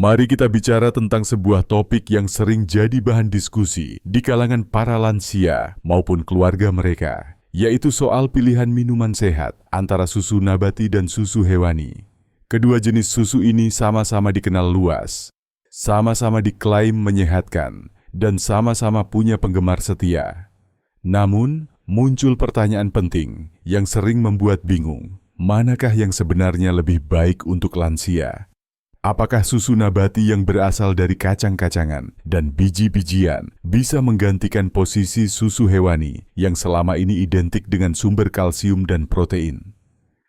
Mari kita bicara tentang sebuah topik yang sering jadi bahan diskusi di kalangan para lansia maupun keluarga mereka, yaitu soal pilihan minuman sehat antara susu nabati dan susu hewani. Kedua jenis susu ini sama-sama dikenal luas, sama-sama diklaim menyehatkan, dan sama-sama punya penggemar setia. Namun, muncul pertanyaan penting yang sering membuat bingung, manakah yang sebenarnya lebih baik untuk lansia? Apakah susu nabati yang berasal dari kacang-kacangan dan biji-bijian bisa menggantikan posisi susu hewani yang selama ini identik dengan sumber kalsium dan protein?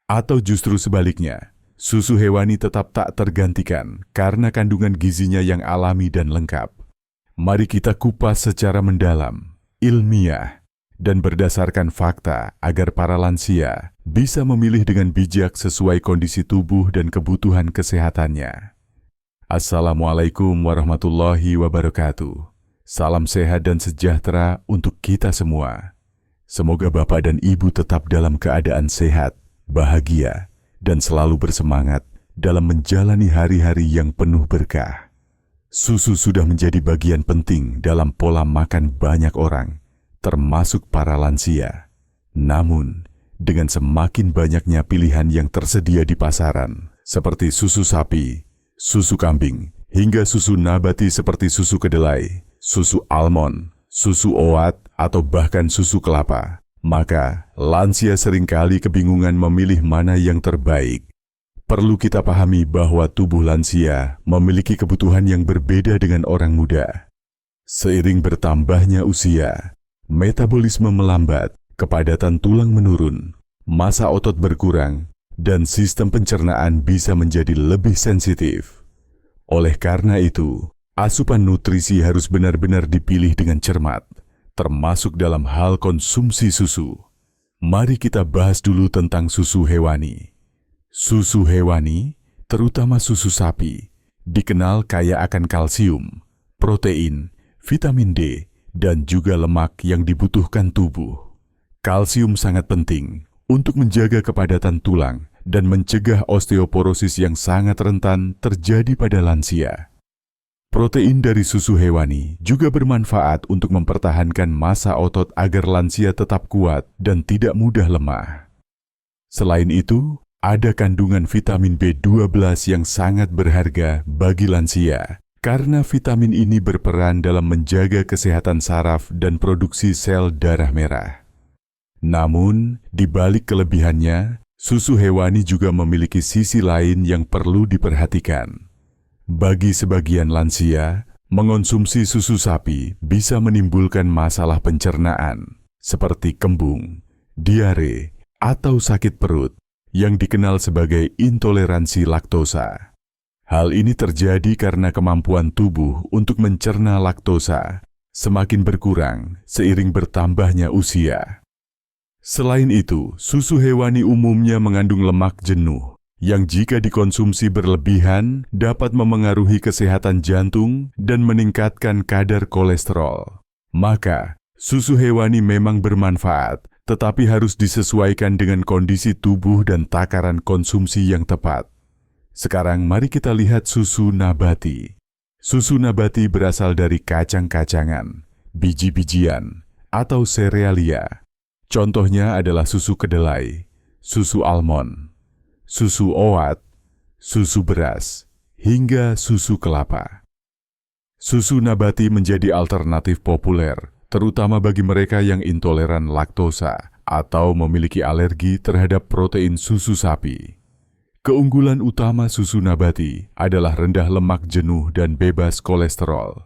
Atau justru sebaliknya, susu hewani tetap tak tergantikan karena kandungan gizinya yang alami dan lengkap? Mari kita kupas secara mendalam, ilmiah, dan berdasarkan fakta agar para lansia bisa memilih dengan bijak sesuai kondisi tubuh dan kebutuhan kesehatannya. Assalamualaikum warahmatullahi wabarakatuh. Salam sehat dan sejahtera untuk kita semua. Semoga Bapak dan Ibu tetap dalam keadaan sehat, bahagia, dan selalu bersemangat dalam menjalani hari-hari yang penuh berkah. Susu sudah menjadi bagian penting dalam pola makan banyak orang, termasuk para lansia. Namun, dengan semakin banyaknya pilihan yang tersedia di pasaran, seperti susu sapi, susu kambing, hingga susu nabati seperti susu kedelai, susu almond, susu oat, atau bahkan susu kelapa, maka lansia seringkali kebingungan memilih mana yang terbaik. Perlu kita pahami bahwa tubuh lansia memiliki kebutuhan yang berbeda dengan orang muda. Seiring bertambahnya usia, metabolisme melambat, kepadatan tulang menurun, massa otot berkurang, dan sistem pencernaan bisa menjadi lebih sensitif. Oleh karena itu, asupan nutrisi harus benar-benar dipilih dengan cermat, termasuk dalam hal konsumsi susu. Mari kita bahas dulu tentang susu hewani. Susu hewani, terutama susu sapi, dikenal kaya akan kalsium, protein, vitamin D, dan juga lemak yang dibutuhkan tubuh. Kalsium sangat penting untuk menjaga kepadatan tulang dan mencegah osteoporosis yang sangat rentan terjadi pada lansia. Protein dari susu hewani juga bermanfaat untuk mempertahankan massa otot agar lansia tetap kuat dan tidak mudah lemah. Selain itu, ada kandungan vitamin B12 yang sangat berharga bagi lansia. Karena vitamin ini berperan dalam menjaga kesehatan saraf dan produksi sel darah merah. Namun, di balik kelebihannya, susu hewani juga memiliki sisi lain yang perlu diperhatikan. Bagi sebagian lansia, mengonsumsi susu sapi bisa menimbulkan masalah pencernaan, seperti kembung, diare, atau sakit perut, yang dikenal sebagai intoleransi laktosa. Hal ini terjadi karena kemampuan tubuh untuk mencerna laktosa semakin berkurang seiring bertambahnya usia. Selain itu, susu hewani umumnya mengandung lemak jenuh yang jika dikonsumsi berlebihan dapat memengaruhi kesehatan jantung dan meningkatkan kadar kolesterol. Maka, susu hewani memang bermanfaat, tetapi harus disesuaikan dengan kondisi tubuh dan takaran konsumsi yang tepat. Sekarang mari kita lihat susu nabati. Susu nabati berasal dari kacang-kacangan, biji-bijian, atau serealia. Contohnya adalah susu kedelai, susu almond, susu oat, susu beras, hingga susu kelapa. Susu nabati menjadi alternatif populer, terutama bagi mereka yang intoleran laktosa atau memiliki alergi terhadap protein susu sapi. Keunggulan utama susu nabati adalah rendah lemak jenuh dan bebas kolesterol.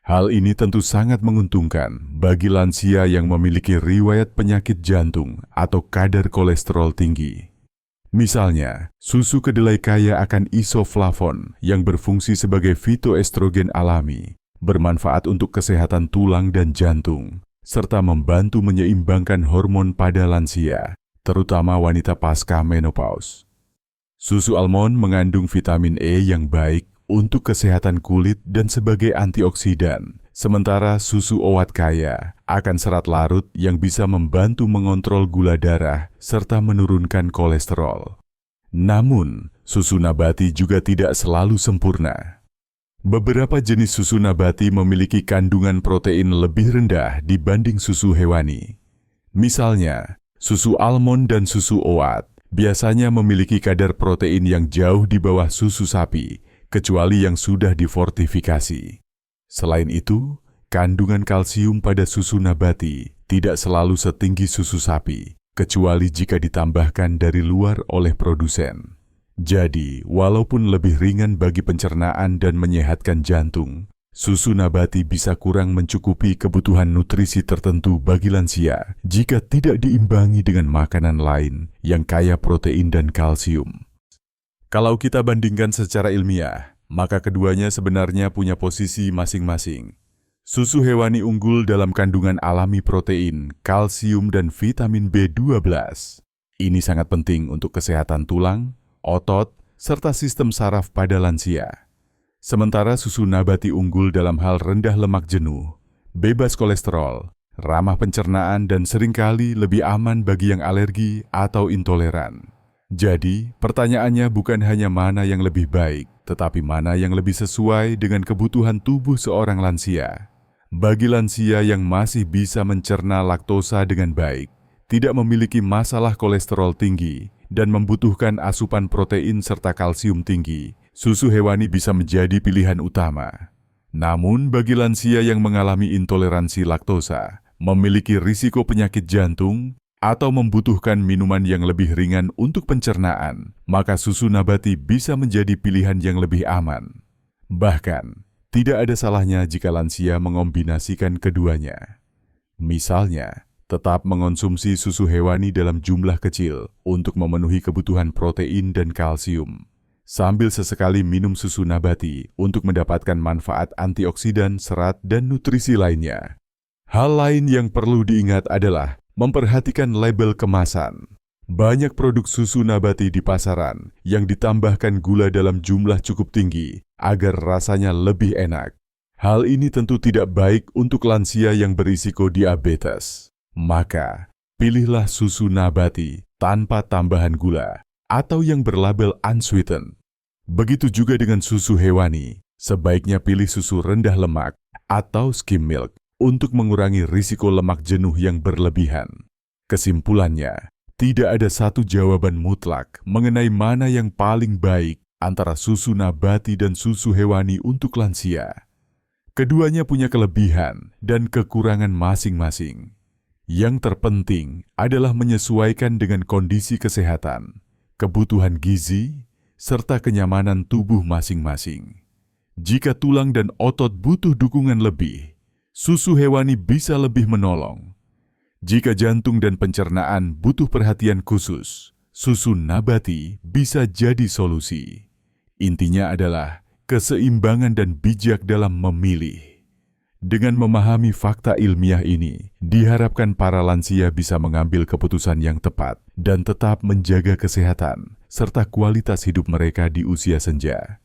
Hal ini tentu sangat menguntungkan bagi lansia yang memiliki riwayat penyakit jantung atau kadar kolesterol tinggi. Misalnya, susu kedelai kaya akan isoflavon yang berfungsi sebagai fitoestrogen alami, bermanfaat untuk kesehatan tulang dan jantung, serta membantu menyeimbangkan hormon pada lansia, terutama wanita pasca menopause. Susu almond mengandung vitamin E yang baik untuk kesehatan kulit dan sebagai antioksidan, sementara susu oat kaya akan serat larut yang bisa membantu mengontrol gula darah serta menurunkan kolesterol. Namun, susu nabati juga tidak selalu sempurna. Beberapa jenis susu nabati memiliki kandungan protein lebih rendah dibanding susu hewani. Misalnya, susu almond dan susu oat biasanya memiliki kadar protein yang jauh di bawah susu sapi, kecuali yang sudah difortifikasi. Selain itu, kandungan kalsium pada susu nabati tidak selalu setinggi susu sapi, kecuali jika ditambahkan dari luar oleh produsen. Jadi, walaupun lebih ringan bagi pencernaan dan menyehatkan jantung, susu nabati bisa kurang mencukupi kebutuhan nutrisi tertentu bagi lansia jika tidak diimbangi dengan makanan lain yang kaya protein dan kalsium. Kalau kita bandingkan secara ilmiah, maka keduanya sebenarnya punya posisi masing-masing. Susu hewani unggul dalam kandungan alami protein, kalsium, dan vitamin B12. Ini sangat penting untuk kesehatan tulang, otot, serta sistem saraf pada lansia. Sementara susu nabati unggul dalam hal rendah lemak jenuh, bebas kolesterol, ramah pencernaan, dan seringkali lebih aman bagi yang alergi atau intoleran. Jadi, pertanyaannya bukan hanya mana yang lebih baik, tetapi mana yang lebih sesuai dengan kebutuhan tubuh seorang lansia. Bagi lansia yang masih bisa mencerna laktosa dengan baik, tidak memiliki masalah kolesterol tinggi, dan membutuhkan asupan protein serta kalsium tinggi, susu hewani bisa menjadi pilihan utama. Namun bagi lansia yang mengalami intoleransi laktosa, memiliki risiko penyakit jantung, atau membutuhkan minuman yang lebih ringan untuk pencernaan, maka susu nabati bisa menjadi pilihan yang lebih aman. Bahkan, tidak ada salahnya jika lansia mengombinasikan keduanya. Misalnya, tetap mengonsumsi susu hewani dalam jumlah kecil untuk memenuhi kebutuhan protein dan kalsium, sambil sesekali minum susu nabati untuk mendapatkan manfaat antioksidan, serat, dan nutrisi lainnya. Hal lain yang perlu diingat adalah memperhatikan label kemasan. Banyak produk susu nabati di pasaran yang ditambahkan gula dalam jumlah cukup tinggi agar rasanya lebih enak. Hal ini tentu tidak baik untuk lansia yang berisiko diabetes. Maka, pilihlah susu nabati tanpa tambahan gula atau yang berlabel unsweetened. Begitu juga dengan susu hewani, sebaiknya pilih susu rendah lemak atau skim milk untuk mengurangi risiko lemak jenuh yang berlebihan. Kesimpulannya, tidak ada satu jawaban mutlak mengenai mana yang paling baik antara susu nabati dan susu hewani untuk lansia. Keduanya punya kelebihan dan kekurangan masing-masing. Yang terpenting adalah menyesuaikan dengan kondisi kesehatan, kebutuhan gizi, serta kenyamanan tubuh masing-masing. Jika tulang dan otot butuh dukungan lebih, susu hewani bisa lebih menolong. Jika jantung dan pencernaan butuh perhatian khusus, susu nabati bisa jadi solusi. Intinya adalah keseimbangan dan bijak dalam memilih. Dengan memahami fakta ilmiah ini, diharapkan para lansia bisa mengambil keputusan yang tepat dan tetap menjaga kesehatan serta kualitas hidup mereka di usia senja.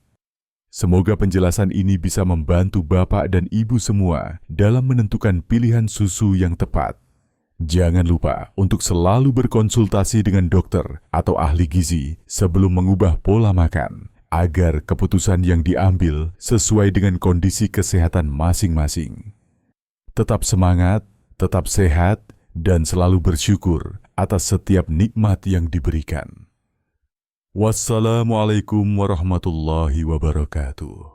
Semoga penjelasan ini bisa membantu Bapak dan Ibu semua dalam menentukan pilihan susu yang tepat. Jangan lupa untuk selalu berkonsultasi dengan dokter atau ahli gizi sebelum mengubah pola makan, agar keputusan yang diambil sesuai dengan kondisi kesehatan masing-masing. Tetap semangat, tetap sehat, dan selalu bersyukur atas setiap nikmat yang diberikan. Wassalamualaikum warahmatullahi wabarakatuh.